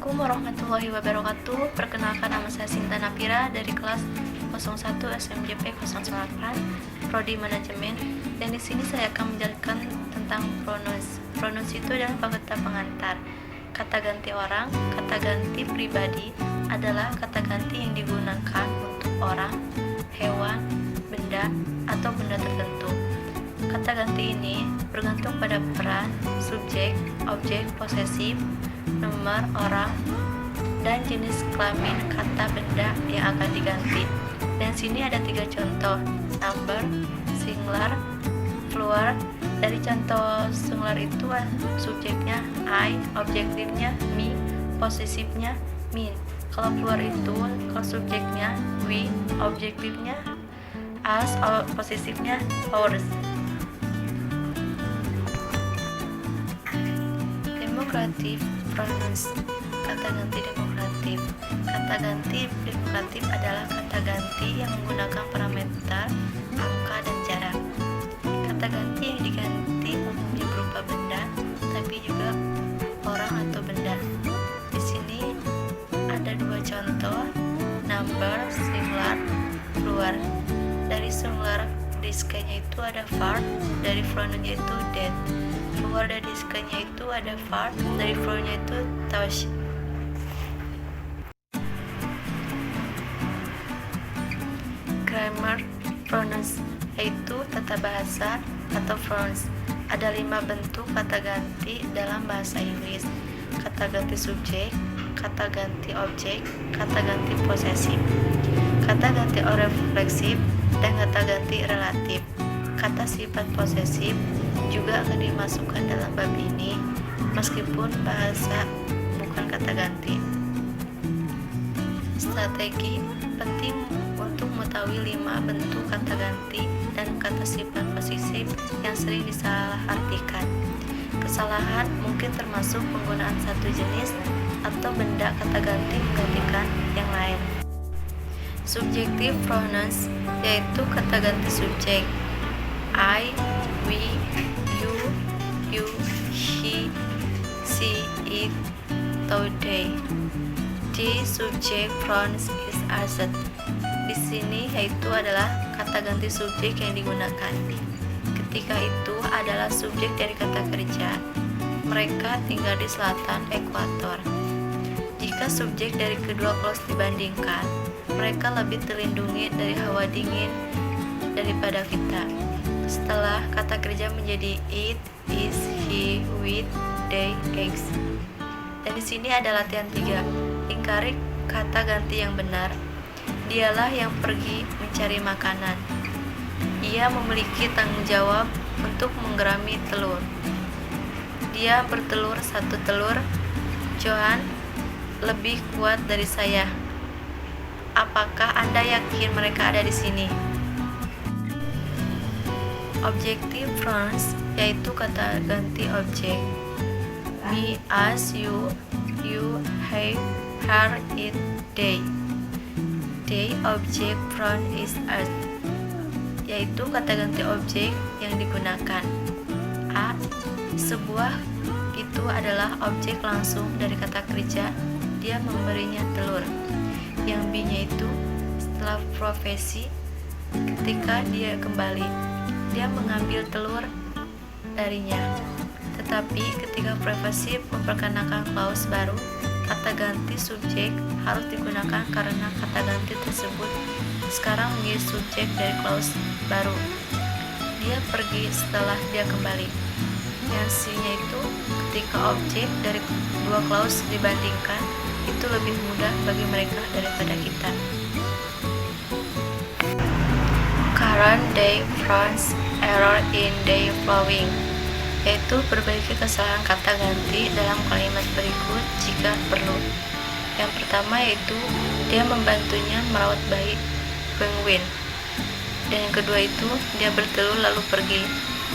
Assalamualaikum warahmatullahi wabarakatuh. Perkenalkan, nama saya Sinta Napira dari kelas 01 SMJP 08 Prodi Manajemen. Dan di sini saya akan menjelaskan tentang pronouns. Pronouns itu adalah kata pengantar. Kata ganti orang, kata ganti pribadi adalah kata ganti yang digunakan untuk orang, hewan, benda, atau benda tertentu. Kata ganti ini bergantung pada peran, subjek, objek, posesif, nomor orang, dan jenis kelamin kata benda yang akan diganti. Dan sini ada 3 contoh: number, singular, plural. Dari contoh singular itu subjeknya I, objektifnya me, posesifnya mean. Kalau plural itu, kalau subjeknya we, objektifnya us, posesifnya ours. Demokratif pronouns. Kata ganti demokratif. Kata ganti demokratif adalah kata ganti yang menggunakan parameter angka dan jarak. Kata ganti yang diganti umumnya berupa benda, tapi juga orang atau benda. Di sini ada 2 contoh: number, singular, plural. Dari singular diskanya itu ada verb, dari pronounnya itu that. Plural dari diskanya itu ada verb, dari pronounnya itu touch. Grammar pronouns yaitu tata bahasa atau pronouns. Ada 5 bentuk kata ganti dalam bahasa Inggris: kata ganti subjek, kata ganti objek, kata ganti posesif, kata ganti refleksif, dan kata ganti relatif. Kata sifat posesif juga akan dimasukkan dalam bab ini, meskipun bahasa bukan kata ganti. Strategi penting untuk mengetahui 5 bentuk kata ganti dan kata sifat posesif yang sering disalahartikan. Kesalahan mungkin termasuk penggunaan satu jenis atau benda kata ganti menggantikan yang lain. Subjective pronouns yaitu kata ganti subjek I, we, you, she, it, they. The subject pronouns is asset. Di sini yaitu adalah kata ganti subjek yang digunakan. Ketika itu adalah subjek dari kata kerja. Mereka tinggal di selatan ekuator. Jika subjek dari kedua clause dibandingkan, mereka lebih terlindungi dari hawa dingin daripada kita. Setelah kata kerja menjadi it, is, he, with, they, eggs. Dan di sini ada latihan 3. Lingkari kata ganti yang benar. Dialah yang pergi mencari makanan. Ia memiliki tanggung jawab untuk menggerami telur. Dia bertelur 1 telur. Johan lebih kuat dari saya. Apakah Anda yakin mereka ada di sini? Objective pronouns yaitu kata ganti objek. Me, us, you, he, her, it, they. They object pronoun is us, yaitu kata ganti objek yang digunakan. A. Sebuah itu adalah objek langsung dari kata kerja. Dia memberinya telur. Yang B-nya itu setelah profesi, ketika dia kembali, dia mengambil telur darinya. Tetapi ketika profesif memperkenalkan clause baru, kata ganti subjek harus digunakan karena kata ganti tersebut sekarang menjadi subjek dari clause baru. Dia pergi setelah dia kembali. Yang C-nya itu ketika objek dari 2 clause dibandingkan, itu lebih mudah bagi mereka daripada kita. Current day pronouns error in day flowing, yaitu perbaiki kesalahan kata ganti dalam kalimat berikut jika perlu. Yang pertama yaitu dia membantunya merawat bayi penguin. Dan yang kedua itu dia bertelur lalu pergi.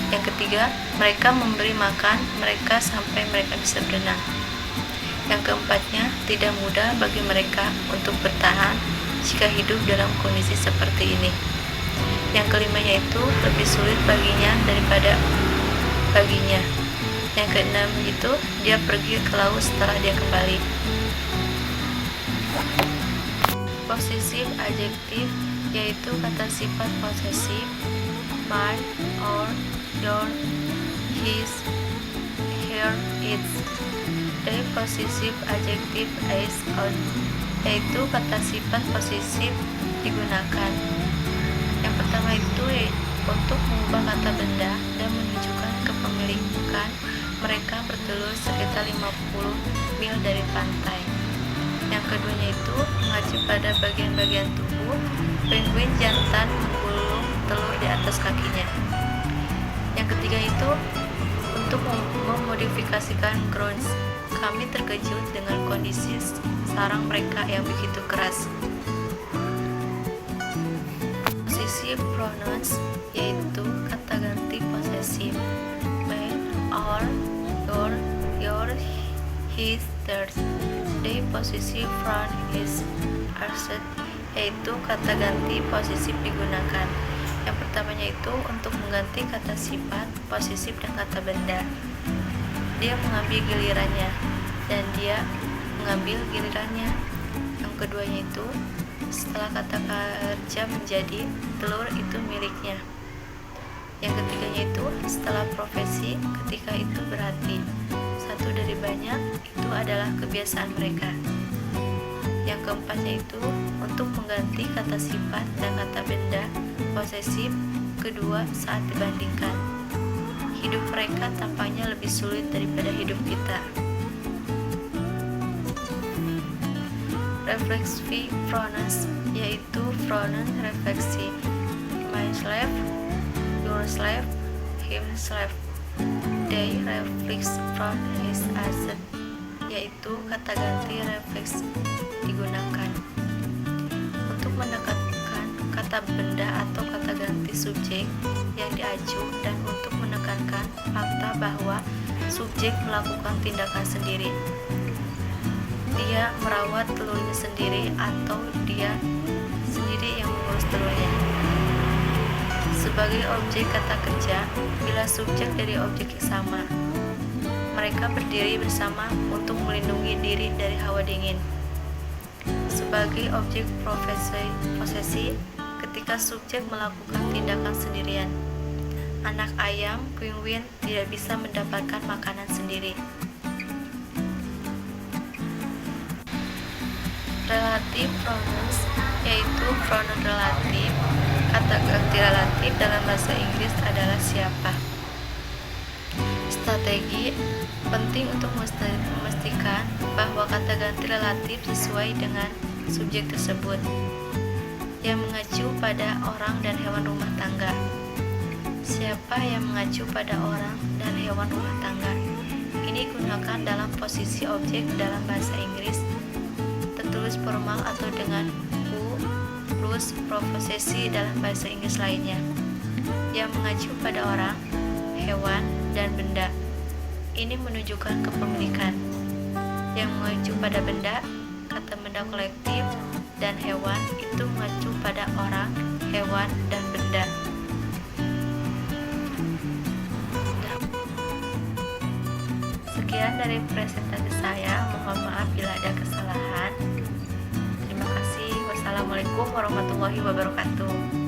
Yang ketiga, mereka memberi makan mereka sampai mereka bisa berenang. Yang keempatnya, tidak mudah bagi mereka untuk bertahan jika hidup dalam kondisi seperti ini. Yang kelimanya itu lebih sulit baginya daripada baginya. Yang keenam itu dia pergi ke laut setelah dia kembali. Posesif adjektif yaitu kata sifat posesif mine, or, your, his, her, its. The possessive adjective is on yaitu kata sifat posesif digunakan. Yang pertama itu untuk mengubah kata benda dan menunjukkan kepemilikan. Mereka bertelur sekitar 50 mil dari pantai. Yang keduanya itu mengacu pada bagian-bagian tubuh. Penguin jantan menggulung telur di atas kakinya. Yang ketiga itu untuk memodifikasikan grounds. Kami terkejut dengan kondisi sarang mereka yang begitu keras. Possessive pronouns yaitu kata ganti posesif mine, our, your, his, theirs. The possessive pronoun is ours yaitu kata ganti posesif digunakan. Yang pertamanya itu untuk mengganti kata sifat posesif dan kata benda. Dia mengambil gilirannya dan dia mengambil gilirannya. Yang keduanya itu setelah kata kerja menjadi telur itu miliknya. Yang ketiganya itu setelah profesi ketika itu berarti satu dari banyak itu adalah kebiasaan mereka. Yang keempatnya itu untuk mengganti kata sifat dan kata benda posesif kedua saat dibandingkan. Hidup mereka tampaknya lebih sulit daripada hidup kita. Reflexive pronouns yaitu pronoun refleksi my slave, your slave, him slave. They reflex from his asset yaitu kata ganti refleks digunakan untuk menekankan kata benda atau kata ganti subjek yang diaju dan untuk menekankan fakta bahwa subjek melakukan tindakan sendiri. Dia merawat telurnya sendiri atau dia sendiri yang mengurus telurnya. Sebagai objek kata kerja, bila subjek dari objek yang sama, mereka berdiri bersama untuk melindungi diri dari hawa dingin. Sebagai objek posesi, ketika subjek melakukan tindakan sendirian, anak ayam, penguin tidak bisa mendapatkan makanan sendiri. Relative pronouns yaitu pronoun relatif. Kata ganti relatif dalam bahasa Inggris adalah siapa. Strategi penting untuk memastikan bahwa kata ganti relatif sesuai dengan subjek tersebut yang mengacu pada orang dan hewan rumah tangga. Siapa yang mengacu pada orang dan hewan rumah tangga? Ini gunakan dalam posisi objek dalam bahasa Inggris tertulis formal atau dengan who plus proposisi dalam bahasa Inggris lainnya yang mengacu pada orang, hewan, dan benda. Ini menunjukkan kepemilikan. Yang mengacu pada benda, kata benda kolektif, dan hewan itu mengacu pada orang, hewan, dan benda. Sekian dari presentasi saya, mohon maaf bila ada kesalahan. Terima kasih. Wassalamualaikum warahmatullahi wabarakatuh.